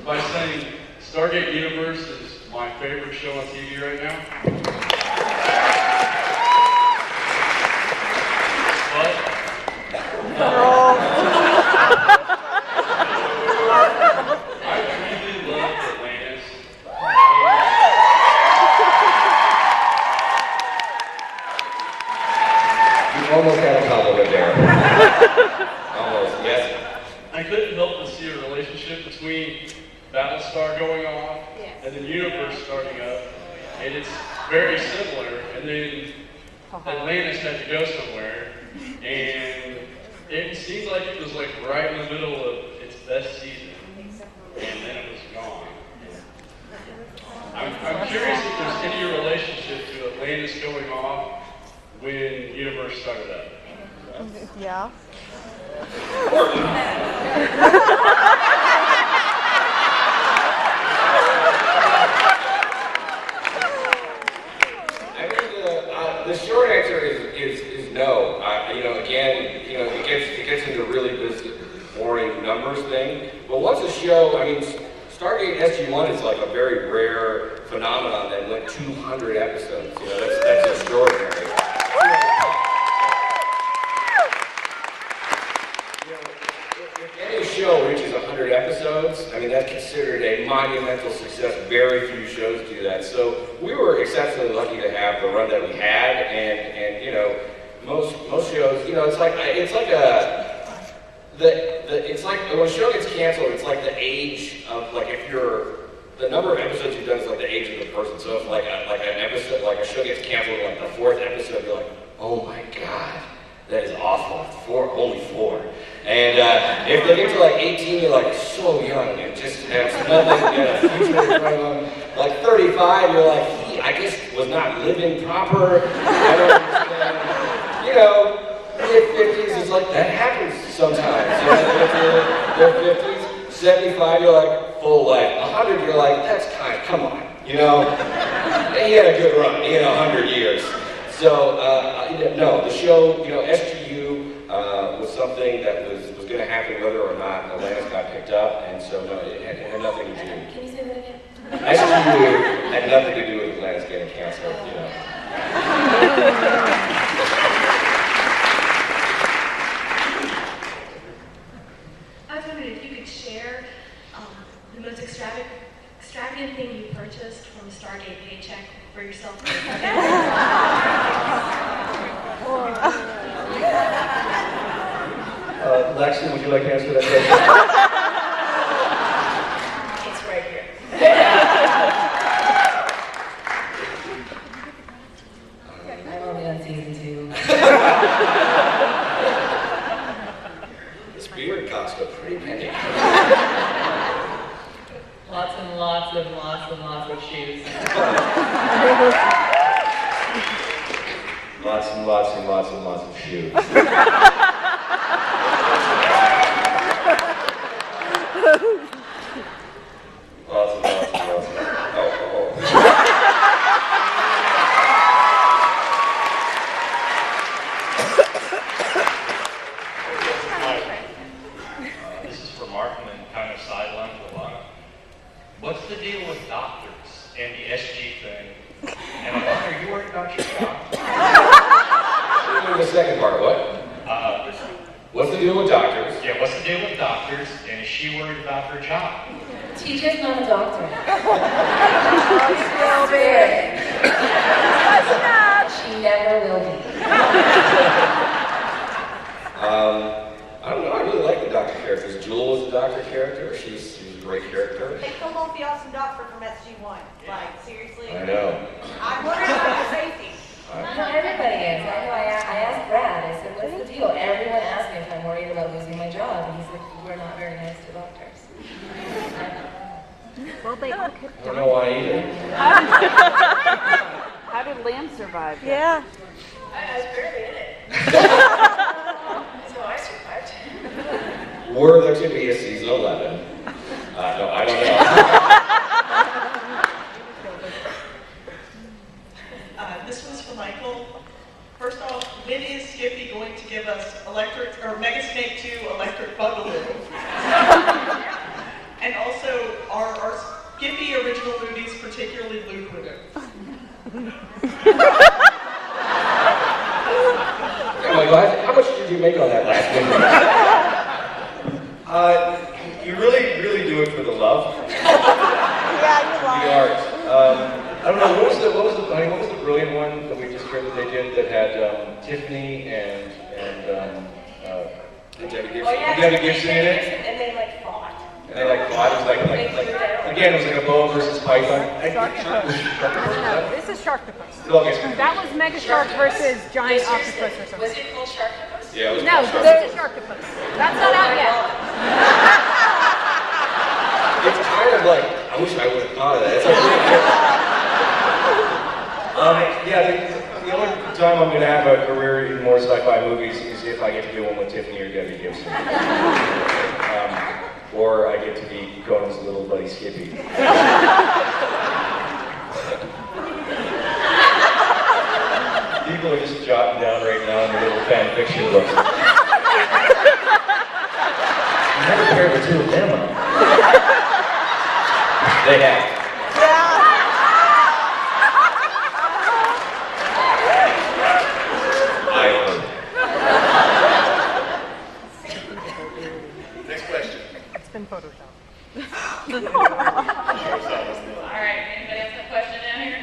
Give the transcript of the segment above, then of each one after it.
by saying Stargate Universe is my favorite show on TV right now. But I really love Atlantis. You almost had a compliment there. Almost, yes. I couldn't help but see a relationship between Battlestar going off and the universe starting up, and it's very similar. And then Atlantis had to go somewhere, and it seemed like it was like right in the middle of its best season, and then it was gone. I'm curious if there's any relationship to Atlantis going off when universe started up. Yeah. The short answer is no. Again, it gets into really this boring numbers thing. But once a show, Stargate SG-1 is like a very rare phenomenon that went 200 episodes. That's extraordinary. If any show reaches 100 episodes, that's considered a monumental success. Very few shows do that. So we were exceptionally lucky to have the run that we had, and most shows, it's like when a show gets canceled, it's like the age of the number of episodes you've done is like the age of the person. So if like an episode, like a show gets canceled, like the 4th episode, you're like, oh my god, that is awful. Only 4. And if they get to like 18, you're like so young and just have nothing, future in front of them. Like 35, you're like, I guess was not living proper. I don't understand. Mid-50s is like, that happens sometimes. Their 50s, 75, you're like, full life. 100, you're like, that's come on. He had a good run, 100 years. So, no, the show, SGU was something that was going to happen whether or not Atlantis got picked up, and so, no, it had nothing to do. Can you say that again? SGU had nothing to do with Atlantis getting canceled, I was wondering if you could share the most extravagant thing you purchased from a Stargate paycheck for yourself. Lexa, would you like to answer that question? It's right here. I'm only on season 2. This beard cost a pretty penny. Lots and lots and lots and lots of shoes. Lots and lots and lots and lots of shoes. Lots and lots and lots of alcohol. This is for Martin and kind of sideline to Alaina. What's the deal with doctors and the SG thing? And Alaina, you worried about your job? The second part, what? What's the deal with doctors? Yeah, what's the deal with doctors, and is she worried about her job? TJ's not a doctor. Will be. She never will be. I don't know, I really like the doctor characters. Jewel was a doctor character. She's a great character. They come off the awesome doctor from SG-1. Like, seriously? I know. I'm worried about the safety. No, everybody is. I know. I asked Brad. I said, what's the deal? Everyone asked me if I'm worried about losing my job. And he said, we're not very nice to doctors. Well, they all could I don't know why either. How did Lamb survive? Yeah. I was barely in it. So I survived. Were there to be a season 11? No, I don't know. This one's for Michael. First off, when is Skippy going to give us Mega Snake 2 Electric Boogaloo? And also, Skippy original movies, particularly Luke with it. How much did you make on that last movie? You really do it for the love. Yeah, you're The lying. art. I don't know, what was the brilliant one that we just heard that they did that had Tiffany and Debbie Gibson. Oh yeah, Debbie Gibson in it? and they like fought. And they fought. It was again, it was like a boa versus python. No, this is Sharktopus. That was Mega Shark versus Giant Octopus or something. Was it called Sharktopus? Yeah, it was No, called this is Sharktopus. That's not out yet. It's kind of like, I wish I would have thought of that. It's The only time I'm going to have a career in more sci-fi movies is if I get to do one with Tiffany or Debbie Gibson. Or I get to be Conan's little buddy Skippy. People are just jotting down right now in their little fan fiction books. You never paired the two of them up. They have. Next question. It's been photoshopped. All right, anybody else have a question down here?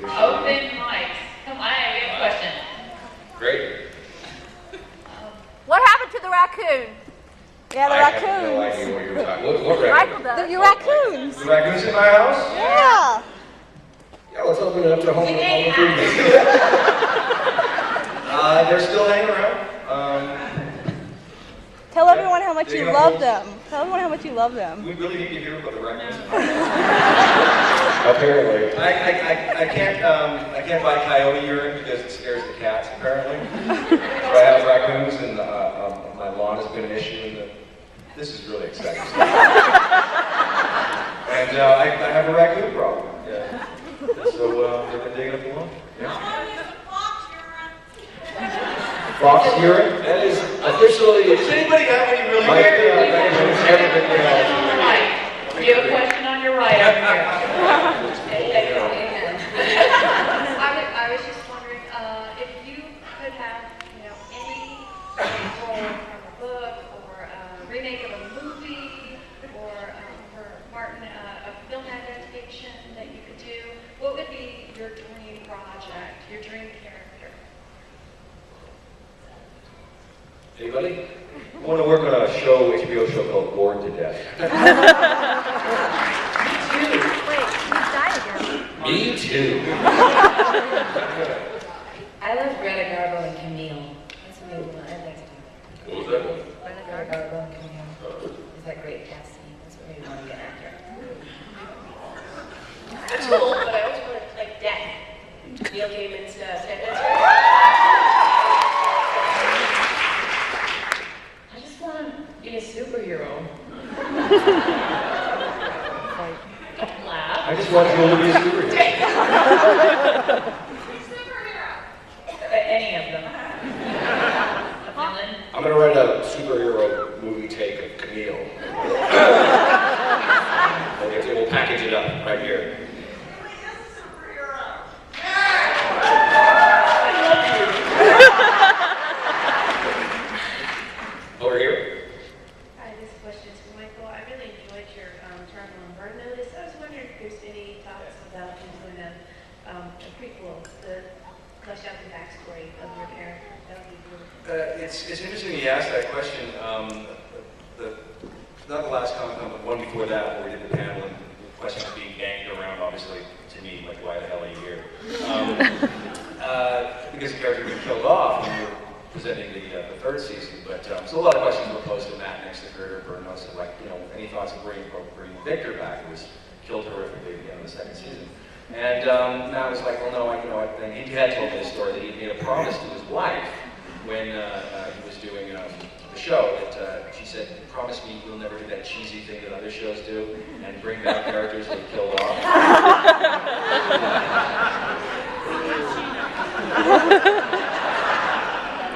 Open mics. Come on, we have a question. Great. What happened to the raccoon? Yeah, the I have no raccoons. idea what you were talking about. What raccoon? Michael does. Your raccoons. The raccoons in my house? Yeah. Yeah, let's open it up to home improvement. They're still hanging around. Tell everyone how much They you got love holes. them. Tell everyone how much you love them. We really need to hear about the raccoons. Apparently. I can't buy coyote urine because it scares the cats, apparently. So I have raccoons, and my lawn has been an issue, and this is really exciting. And I have a raccoon problem. Yeah. So we've been digging up the lawn. Yeah. Fox urine? That is officially. Does anybody have any really Mike, good raccoons ever been Right. You have a question on your right over here. I was just wondering if you could have, any role from a book or a remake of a movie or for Martin, a film adaptation that you could do, what would be your dream project, your dream character? Anybody? I want to work on a HBO show called Bored to Death. Me too. I love Greta Garbo and Camille. That's a movie I'd like to do. What was that one? Greta Garbo and Camille. It's that great cast scene. That's what made me want to get an actor. That's cool, but I always wanted like death. Neil Gaiman's sentence. I just want to be a superhero. Laugh. I just want you to be a superhero. Any of them. A villain. I'm gonna write a superhero movie take of Camille. We'll package it up right here. Over here. Hi, this question is for Michael. I really enjoyed your term on Bird Notice. I was wondering if there's any thoughts about doing a prequel to flesh out the backstory of your character. That would be really cool. It's interesting you asked that question. Not the last Comic-Con, but one before that, where we did the panel, and the question was being banged around, obviously, to me, like, why the hell are you here? Because the character got killed off when we were presenting the third season, but so a lot of questions were posed to Matt next to Kurt or Burnhouse, like, any thoughts of bringing Victor back, who was killed horrifically at the end of the second season. And Matt was like, well, no, and he had told me the story that he made a promise to his wife when he was doing the show that she said, promise me you'll never do that cheesy thing that other shows do and bring back characters they killed off.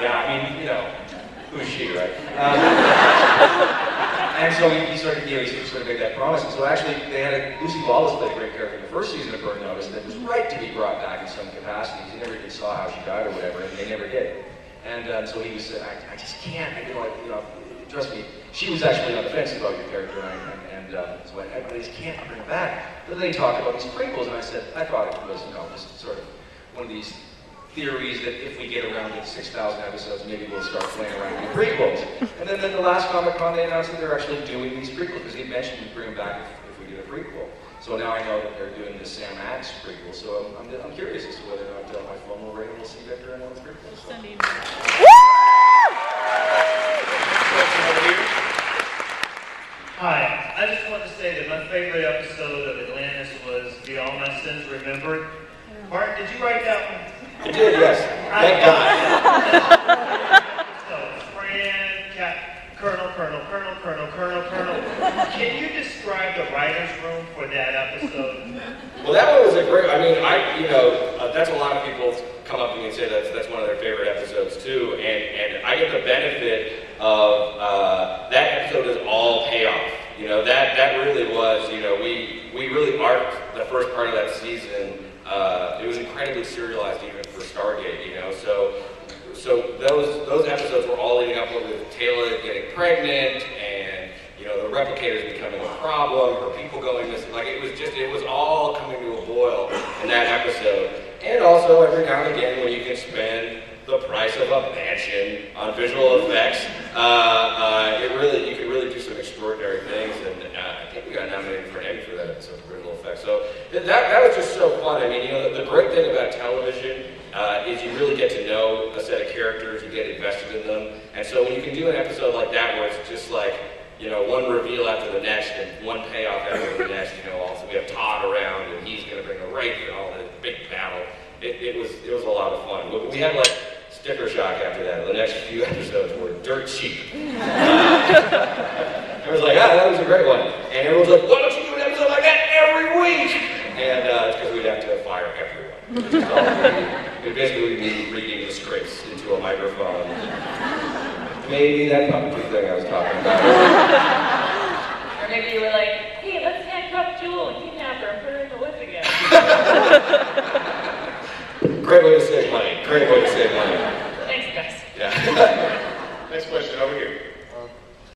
Yeah, I mean, who's she, right? And so he sort of, he sort of made that promise. And so actually, they had Lucy Lawless played a great character in the first season of Burn Notice that was right to be brought back in some capacity. He never even saw how she died or whatever, and they never did. And so he was saying, I just can't. Trust me. She was actually on the fence about your character, so I just can't bring it back. But then they talked about these prequels, and I said, I thought it was, just sort of one of these theories that if we get around to 6,000 episodes, maybe we'll start playing around with prequels. And then at the last Comic-Con, they announced that they're actually doing these prequels, because they mentioned we'd bring them back if we did a prequel. So now I know that they're doing the Sam Axe prequel, so I'm curious as to whether or not my phone will ring and we'll see Victor in one of the prequels. So. Hi, I just wanted to say that my favorite episode of Atlantis was Be All My Sins Remembered. Martin, did you write that one? I did, yes. Thank God. So, Fran, Colonel. Can you describe the writer's room for that episode? Well, that one was a great, that's a lot of people come up to me and say that's one of their favorite episodes too, and I get the benefit of, that episode is all payoff. That really was, we really arced the first part of that season. It was incredibly serialized even for Stargate, So those episodes were all leading up with Taylor getting pregnant and, the replicators becoming a problem, her people going missing. Like, it was all coming to a boil in that episode. And also, every now and again, when you can spend the price of a mansion on visual effects, you can really do some extraordinary things. And I think we got nominated for an Emmy for that episode for visual effects. So that was just so fun. I mean, the great thing about television is you really get to know a set of characters, you get invested in them. And so when you can do an episode like that where it's just like, one reveal after the next and one payoff after the next, also we have Todd around and he's going to bring a wraith and all the big battle. It was a lot of fun. We had like sticker shock after that. The next few episodes were dirt cheap. Everyone's like, that was a great one. And everyone's like, why don't you do an episode like that every week? And it's because we'd have to fire everyone. So it basically would be reading the scripts into a microphone. Maybe that puppetry thing I was talking about. Or maybe you were like, hey, let's handcuff Jewel and kidnap her and put her in the woods again. Great way to save money. Thanks, guys. Yeah. Next question over here.